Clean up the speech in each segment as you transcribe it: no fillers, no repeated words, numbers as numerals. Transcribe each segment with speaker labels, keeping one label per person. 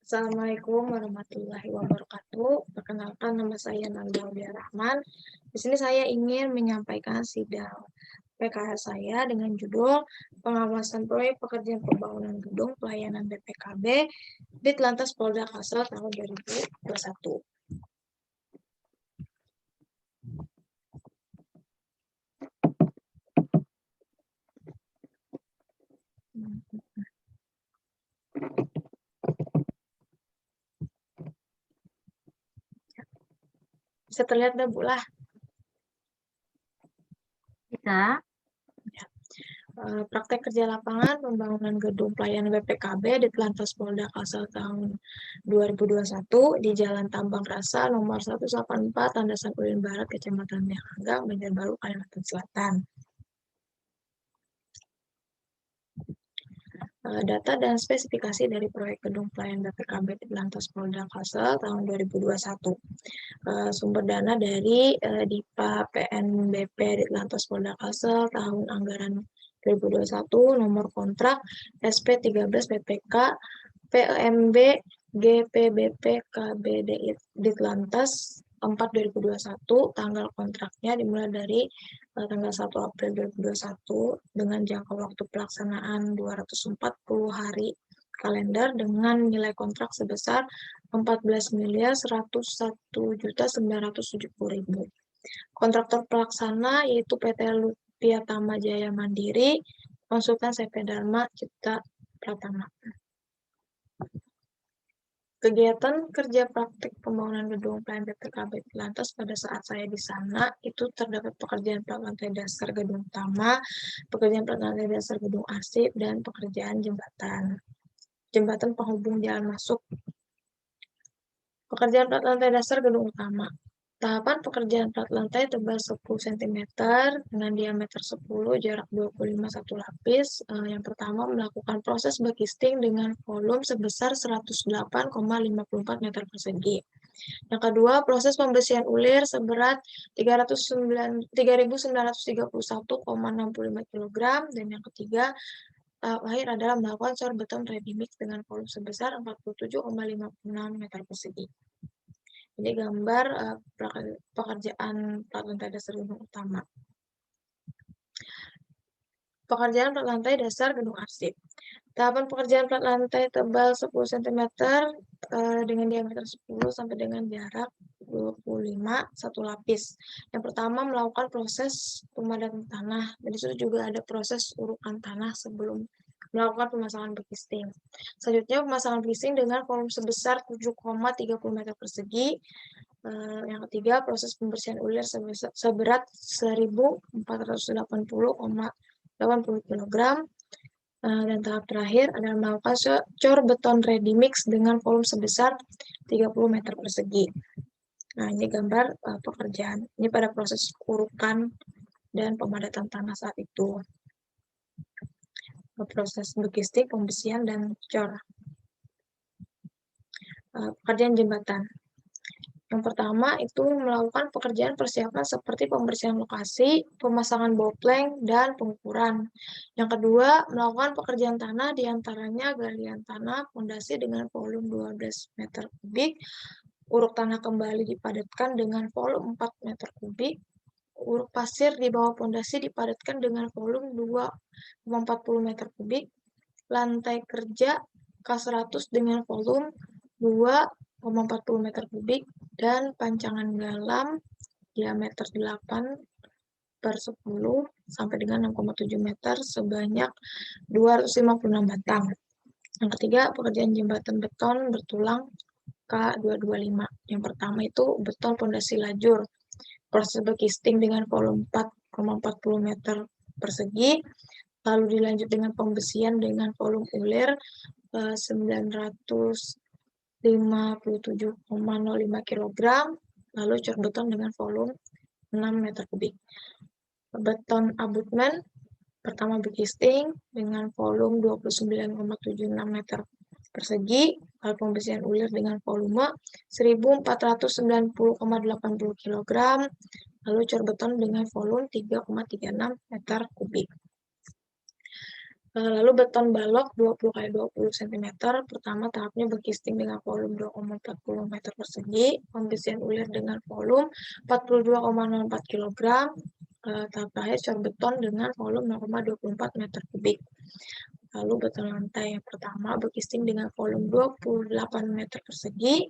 Speaker 1: Assalamualaikum warahmatullahi wabarakatuh. Perkenalkan, nama saya Nanda Aulia Rahman. Di sini saya ingin menyampaikan sidang PKH saya dengan judul Pengawasan Proyek Pekerjaan Pembangunan Gedung Pelayanan BPKB Ditlantas Polda Kalsel tahun 2021. Bisa terlihat dah, Bu lah.
Speaker 2: Bisa.
Speaker 1: Praktek kerja lapangan pembangunan gedung pelayanan BPKB Ditlantas Polda Kalsel tahun 2021 di Jalan Tambang Rasa nomor 184 Tandasan Ulin Barat, Kecamatan Meanggang, Banjarbaru, Kalimantan Selatan. Data dan spesifikasi dari proyek gedung pelayanan BPKB Ditlantas Polda Kalsel tahun 2021. Sumber dana dari DIPA PNBP Ditlantas Polda Kalsel tahun anggaran 2021, nomor kontrak SP13 PPK PEMB GPBP KBD Ditlantas 4/2021, tanggal kontraknya dimulai dari tanggal 1 April 2021 dengan jangka waktu pelaksanaan 240 hari kalender dengan nilai kontrak sebesar 14.101.970.000. Kontraktor pelaksana yaitu PT Lupia Tama Jaya Mandiri, konsultan CP Dharma Cipta Pratama. Kegiatan kerja praktik pembangunan gedung pelayanan BPKB Ditlantas pada saat saya di sana itu terdapat pekerjaan plat lantai dasar gedung utama, pekerjaan plat lantai dasar gedung arsip, dan pekerjaan jembatan penghubung jalan masuk. Pekerjaan plat lantai dasar gedung utama. Tahapan pekerjaan plat lantai tebal 10 cm dengan diameter 10, jarak 25 satu lapis. Yang pertama, melakukan proses backisting dengan volume sebesar 108,54 meter persegi. Yang kedua, proses pembersihan ulir seberat 3.931,65 kg. Dan yang ketiga, tahap akhir adalah melakukan cor beton ready mix dengan volume sebesar 47,56 meter persegi. Ini gambar pekerjaan plat lantai dasar gedung utama. Pekerjaan plat lantai dasar gedung arsip. Tahapan pekerjaan plat lantai tebal 10 cm dengan diameter 10 sampai dengan jarak 25 satu lapis. Yang pertama, melakukan proses pemadatan tanah. Dan di situ juga ada proses urukan tanah sebelum melakukan pemasangan backisting. Selanjutnya, pemasangan backisting dengan volume sebesar 7,30 meter persegi. Yang ketiga, proses pembersihan ulir seberat 1.480,80 kg. Dan tahap terakhir adalah melakukan cor beton ready mix dengan volume sebesar 30 meter persegi. Nah, ini gambar pekerjaan. Ini pada proses urukan dan pemadatan tanah saat itu. Proses backisting, pembersihan, dan cor. Pekerjaan jembatan. Yang pertama itu melakukan pekerjaan persiapan seperti pembersihan lokasi, pemasangan bopleng, dan pengukuran. Yang kedua, melakukan pekerjaan tanah diantaranya galian tanah, fondasi dengan volume 12 meter kubik, uruk tanah kembali dipadatkan dengan volume 4 meter kubik, uruk pasir di bawah fondasi dipadatkan dengan volume 2,40 meter kubik, lantai kerja K100 dengan volume 2,40 meter kubik, dan pancangan galam diameter 8/10 sampai dengan 6,7 meter sebanyak 256 batang. Yang ketiga, pekerjaan jembatan beton bertulang K225. Yang pertama itu beton pondasi lajur. Proses backisting dengan volume 4,40 meter persegi, lalu dilanjut dengan pembersihan dengan volume ulir 957,05 kg, lalu cor beton dengan volume 6 meter kubik. Beton abutmen pertama backisting dengan volume 29,76 meter persegi, lalu pembersihan ulir dengan volume 1.490,80 kg, lalu cor beton dengan volume 3,36 meter kubik. Lalu beton balok 20 kali 20 cm. Pertama tahapnya bekisting dengan volume 2,40 meter persegi, pembesian ulir dengan volume 42,04 kg. Tahap terakhir cor beton dengan volume 0,24 meter kubik. Lalu beton lantai yang pertama bekisting dengan volume 28 meter persegi,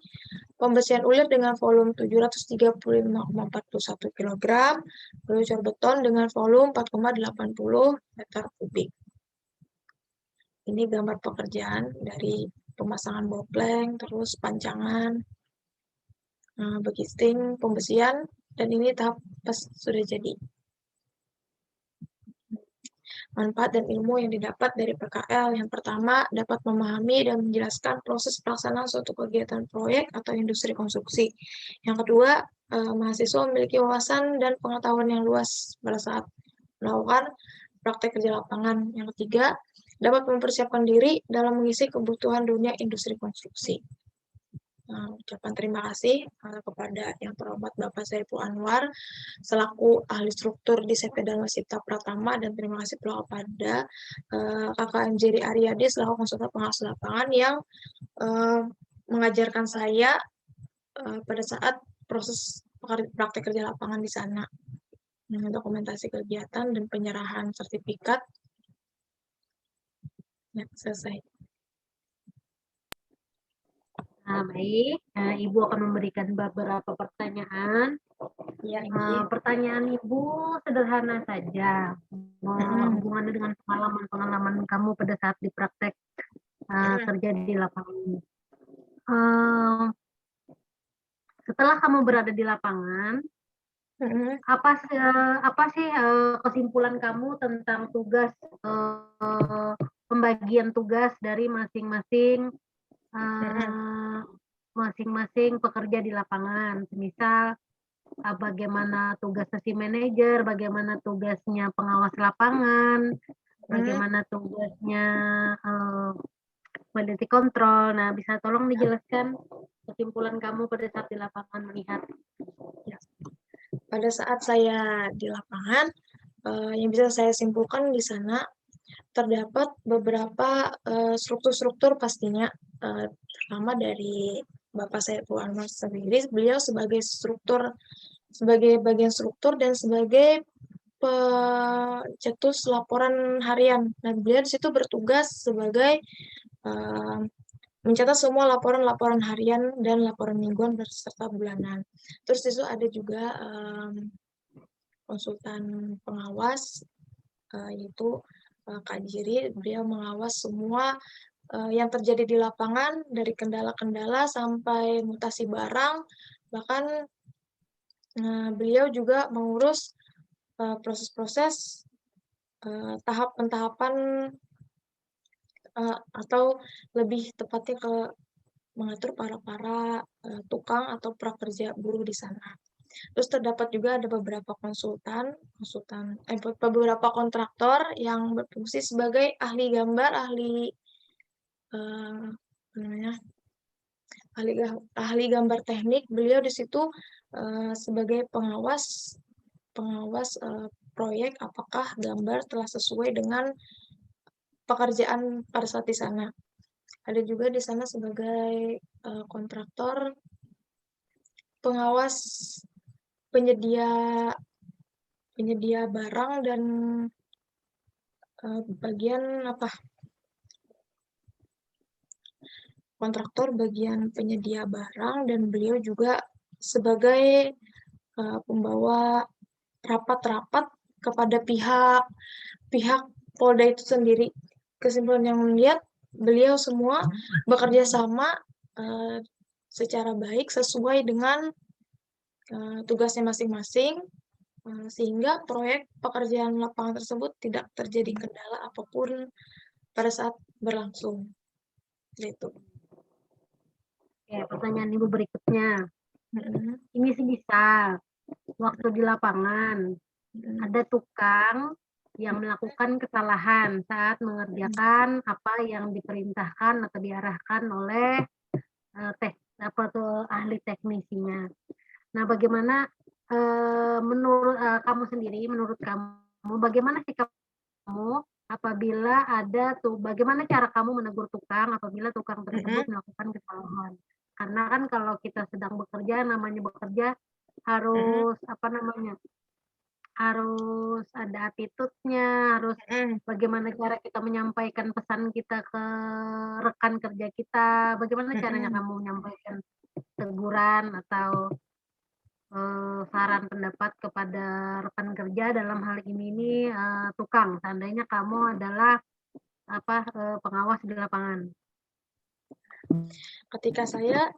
Speaker 1: pembesian ulir dengan volume 735,41 kg, lalu cor beton dengan volume 4,80 meter kubik. Ini gambar pekerjaan dari pemasangan bopleng, terus pancangan, bekisting, pembesian, dan ini tahap pas sudah jadi. Manfaat dan ilmu yang didapat dari PKL. Yang pertama, dapat memahami dan menjelaskan proses pelaksanaan suatu kegiatan proyek atau industri konstruksi. Yang kedua, mahasiswa memiliki wawasan dan pengetahuan yang luas pada saat melakukan praktek kerja lapangan. Yang ketiga, dapat mempersiapkan diri dalam mengisi kebutuhan dunia industri konstruksi. Ucapan terima kasih kepada yang terhormat Bapak Saiful Anwar selaku ahli struktur di CP Dharma Cipta Pratama, dan terima kasih pula kepada Kakak M. Jerry Aryadi selaku konsultan pengawas lapangan yang mengajarkan saya pada saat proses praktek kerja lapangan di sana, dokumentasi kegiatan dan penyerahan sertifikat. Ya, selesai.
Speaker 2: Nah, baik, Ibu akan memberikan beberapa pertanyaan.
Speaker 1: Ya,
Speaker 2: pertanyaan Ibu sederhana saja, hubungannya dengan pengalaman-pengalaman kamu pada saat di praktek kerja di lapangan. Setelah kamu berada di lapangan, apa sih kesimpulan kamu tentang tugas pembagian tugas dari masing-masing pekerja di lapangan? Misal bagaimana tugas sesi manajer, bagaimana tugasnya pengawas lapangan, bagaimana tugasnya quality control. Nah, bisa tolong dijelaskan kesimpulan kamu pada saat di lapangan melihat?
Speaker 1: Pada saat saya di lapangan, yang bisa saya simpulkan di sana terdapat beberapa struktur-struktur pastinya, pertama dari Bapak Saiful Anwar sendiri, beliau sebagai bagian struktur dan sebagai pencetus laporan harian. Nah, beliau di situ bertugas sebagai mencatat semua laporan-laporan harian dan laporan mingguan beserta bulanan. Terus di situ ada juga konsultan pengawas, yaitu Kak Jiri. Beliau mengawas semua yang terjadi di lapangan, dari kendala-kendala sampai mutasi barang. Bahkan beliau juga mengurus proses-proses tahap-pentahapan, atau lebih tepatnya ke mengatur para tukang atau prakerja buruh di sana. Terus terdapat juga ada beberapa beberapa kontraktor yang berfungsi sebagai ahli gambar, ahli gambar teknik. Beliau di situ sebagai pengawas proyek, apakah gambar telah sesuai dengan pekerjaan pada saat di sana. Ada juga di sana sebagai kontraktor pengawas penyedia barang dan kontraktor bagian penyedia barang, dan beliau juga sebagai pembawa rapat-rapat kepada pihak Polda itu sendiri. Kesimpulan yang melihat beliau semua bekerja sama secara baik sesuai dengan tugasnya masing-masing, sehingga proyek pekerjaan lapangan tersebut tidak terjadi kendala apapun pada saat berlangsung. Gitu.
Speaker 2: Oke, pertanyaan Ibu berikutnya. Ini sih bisa, waktu di lapangan ada tukang yang melakukan kesalahan saat mengerjakan apa yang diperintahkan atau diarahkan oleh ahli teknisinya. Nah, bagaimana menurut kamu sendiri, menurut kamu bagaimana sikap kamu apabila ada bagaimana cara kamu menegur tukang apabila tukang tersebut
Speaker 1: Mhm,
Speaker 2: melakukan kesalahan. Karena kan kalau kita sedang bekerja, namanya bekerja
Speaker 1: mhm,
Speaker 2: harus apa namanya, harus ada attitude-nya, harus
Speaker 1: mhm,
Speaker 2: bagaimana cara kita menyampaikan pesan kita ke rekan kerja kita, bagaimana caranya
Speaker 1: mhm.
Speaker 2: kamu menyampaikan teguran atau, saran pendapat kepada rekan kerja dalam hal ini nih, tukang, seandainya kamu adalah apa, pengawas di lapangan.
Speaker 1: Ketika saya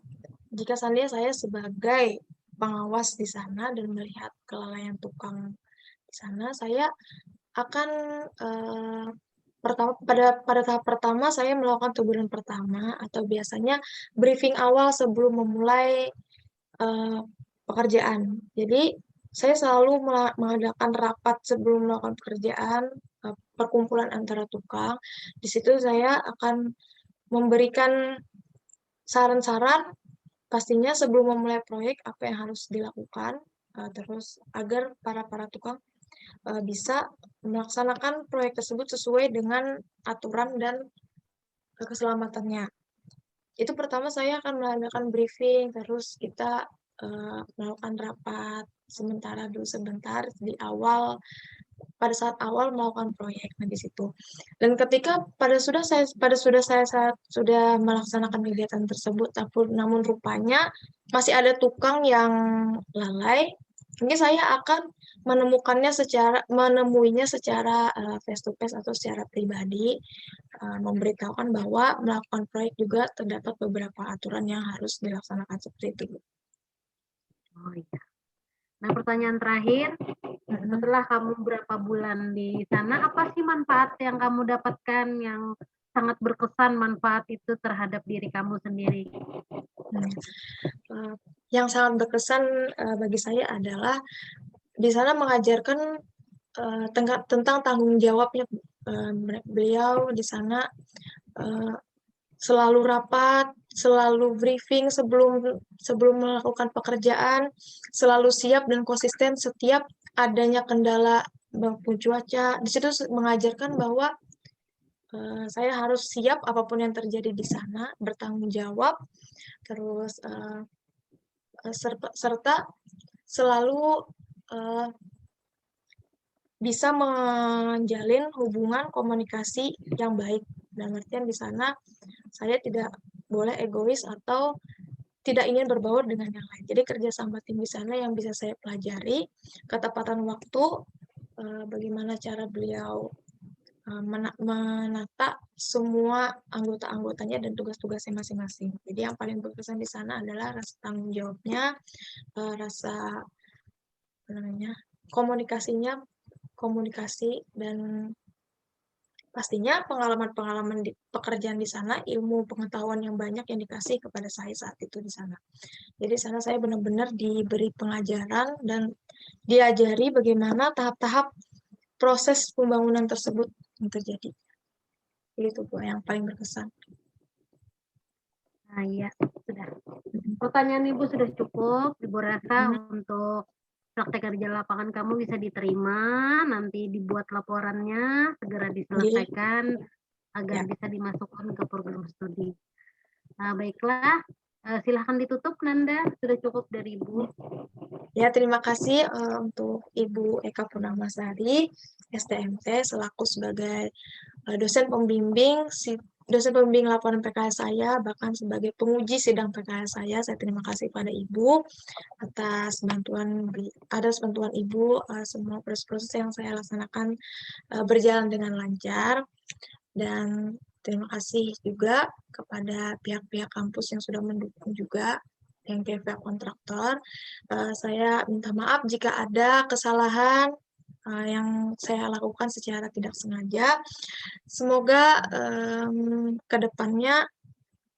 Speaker 1: Jika seandainya saya sebagai pengawas di sana dan melihat kelalaian tukang di sana, saya akan, pada tahap pertama saya melakukan teguran pertama atau biasanya briefing awal sebelum memulai, eee, pekerjaan. Jadi, saya selalu mengadakan rapat sebelum melakukan pekerjaan, perkumpulan antara tukang. Di situ saya akan memberikan saran-saran pastinya sebelum memulai proyek apa yang harus dilakukan, terus agar para tukang, bisa melaksanakan proyek tersebut sesuai dengan aturan dan, keselamatannya. Itu pertama saya akan mengadakan briefing, terus kita, melakukan rapat sementara dulu sebentar di awal pada saat awal melakukan proyek, nah di situ. Dan ketika pada sudah melaksanakan kegiatan tersebut, namun rupanya masih ada tukang yang lalai, mungkin saya akan menemuinya secara, face to face atau secara pribadi, memberitahukan bahwa melakukan proyek juga terdapat beberapa aturan yang harus dilaksanakan seperti itu.
Speaker 2: Oh, iya. Nah, pertanyaan terakhir,
Speaker 1: Mhm.
Speaker 2: setelah kamu berapa bulan di sana, apa sih manfaat yang kamu dapatkan yang sangat berkesan manfaat itu terhadap diri kamu sendiri?
Speaker 1: Nah, eee, yang sangat berkesan, bagi saya adalah di sana mengajarkan, tentang tanggung jawabnya, beliau di sana, eee, selalu rapat, selalu briefing sebelum sebelum melakukan pekerjaan, selalu siap dan konsisten setiap adanya kendala maupun cuaca. Di situ mengajarkan bahwa, saya harus siap apapun yang terjadi di sana, bertanggung jawab, terus, serta selalu, eee bisa menjalin hubungan komunikasi yang baik. Dalam artian di sana saya tidak boleh egois atau tidak ingin berbaur dengan yang lain. Jadi kerja sama tim di sana yang bisa saya pelajari, ketepatan waktu, bagaimana cara beliau, menata semua anggota-anggotanya dan tugas-tugasnya masing-masing. Jadi yang paling berkesan di sana adalah rasa tanggung jawabnya, rasa apa namanya, komunikasinya komunikasi dan pastinya pengalaman-pengalaman di pekerjaan di sana, ilmu pengetahuan yang banyak yang dikasih kepada saya saat itu di sana. Jadi di sana saya benar-benar diberi pengajaran dan diajari bagaimana tahap-tahap proses pembangunan tersebut yang terjadi. Itu Bu yang paling berkesan.
Speaker 2: Nah, iya, sudah.
Speaker 1: Mhm.
Speaker 2: Pertanyaan Ibu sudah cukup. Ibu rasa
Speaker 1: Mhm.
Speaker 2: untuk praktek kerja lapangan kamu bisa diterima, nanti dibuat laporannya, segera
Speaker 1: Jadi
Speaker 2: diselesaikan agar
Speaker 1: ya,
Speaker 2: bisa dimasukkan ke program studi. Nah, baiklah, silahkan ditutup Nanda, sudah cukup dari Ibu.
Speaker 1: ya terima kasih, untuk Ibu Eka Purnamasari, STMT selaku sebagai dosen pembimbing laporan PKL saya, bahkan sebagai penguji sidang PKL saya terima kasih pada Ibu atas bantuan Ibu, semua proses-proses yang saya laksanakan, berjalan dengan lancar. Dan terima kasih juga kepada pihak-pihak kampus yang sudah mendukung juga, yang pihak-pihak kontraktor. Saya minta maaf jika ada kesalahan, yang saya lakukan secara tidak sengaja. Semoga, ke depannya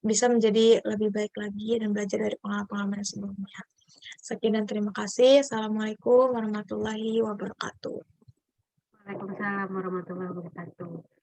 Speaker 1: bisa menjadi lebih baik lagi dan belajar dari pengalaman-pengalaman sebelumnya. Sekian dan terima kasih. Assalamualaikum warahmatullahi wabarakatuh.
Speaker 2: Waalaikumsalam warahmatullahi wabarakatuh.